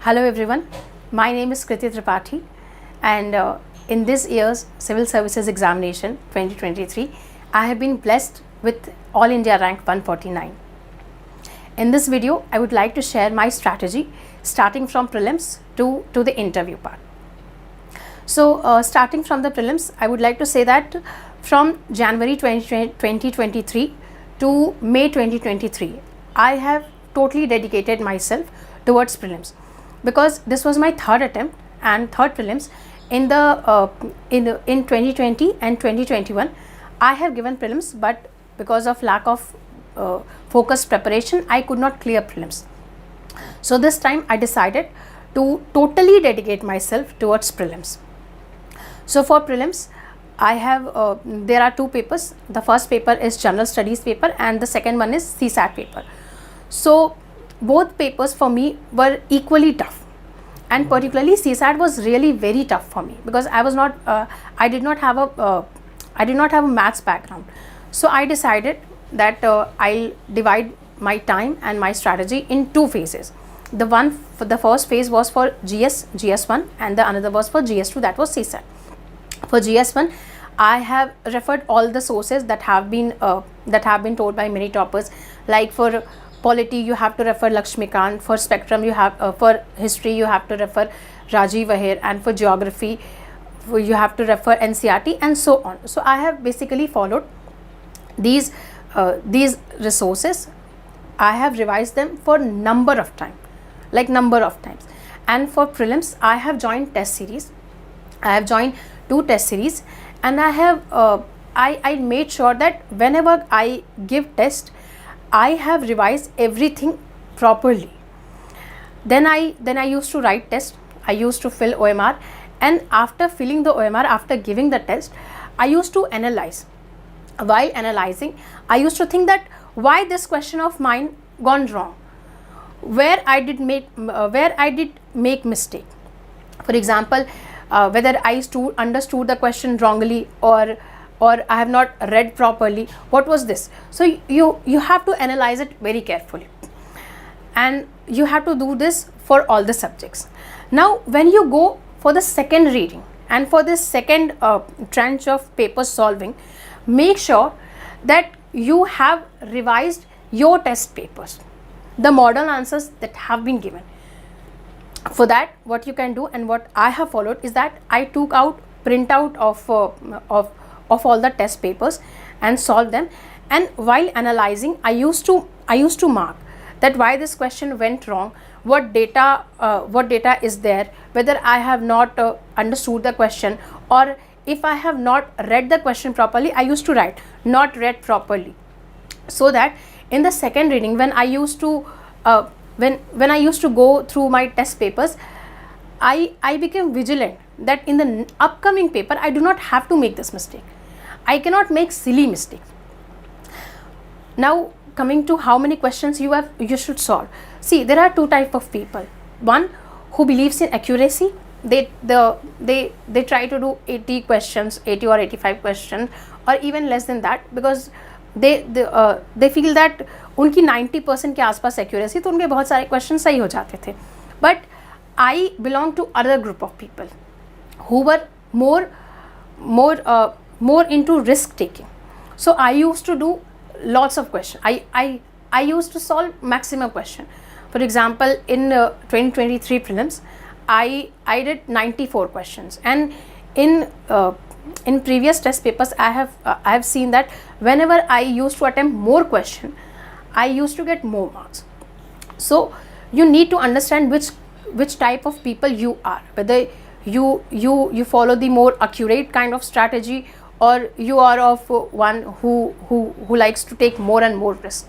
Hello everyone, my name is Kriti Tripathi and in this year's Civil Services Examination 2023, I have been blessed with All India rank 149. In this video, I would like to share my strategy starting from prelims to the interview part. So starting from the prelims, I would like to say that from January 2023 to May 2023, I have totally dedicated myself towards prelims, because this was my third attempt and third prelims in 2020 and 2021. I have given prelims, but because of lack of focused preparation, I could not clear prelims. So this time I decided to totally dedicate myself towards prelims. So for prelims, I have there are two papers. The first paper is general studies paper and the second one is CSAT paper. So both papers for me were equally tough, and particularly CSAT was really very tough for me because I did not have a maths background. So I decided that I'll divide my time and my strategy in two phases. The first phase was for GS1 and the another was for GS2, that was CSAT. For GS1, I have referred all the sources that have been told by many toppers. Like for polity, you have to refer Lakshmikant. For spectrum, you have for history you have to refer Rajiv Ahir, and for geography you have to refer NCERT, and so on. So I have basically followed these resources. I have revised them for number of times. And for prelims, I have joined test series. I have joined 2 test series, and I have I made sure that whenever I give test, I have revised everything properly. Then I used to write test. I used to fill OMR, and after filling the OMR, after giving the test, I used to analyze. While analyzing, I used to think that why this question of mine gone wrong, where I did make mistake. For example, whether I understood the question wrongly, or I have not read properly. What was this? So you have to analyze it very carefully, and you have to do this for all the subjects. Now when you go for the second reading and for this second tranche of paper solving, make sure that you have revised your test papers, the model answers that have been given. For that, what you can do and what I have followed is that I took out printout of all the test papers and solved them. And while analyzing, I used to mark that why this question went wrong, what data is there, whether I have not understood the question, or if I have not read the question properly, I used to write not read properly, so that in the second reading, when I used to when I used to go through my test papers, I became vigilant that in the upcoming paper I do not have to make this mistake. I cannot make silly mistakes. Now coming to how many questions you should solve. See, there are two types of people. One who believes in accuracy. They try to do 80 questions, 80 or 85 questions, or even less than that, because they feel that उनकी 90% के आसपास accuracy, तो उनके बहुत सारे questions सही हो जाते थे. But I belong to other group of people who were more into risk taking. So I used to do lots of questions. I used to solve maximum question. For example, in 2023 prelims, I did 94 questions, and in previous test papers I have seen that whenever I used to attempt more question, I used to get more marks. So you need to understand which type of people you are, whether you follow the more accurate kind of strategy, or you are of one who likes to take more and more risk.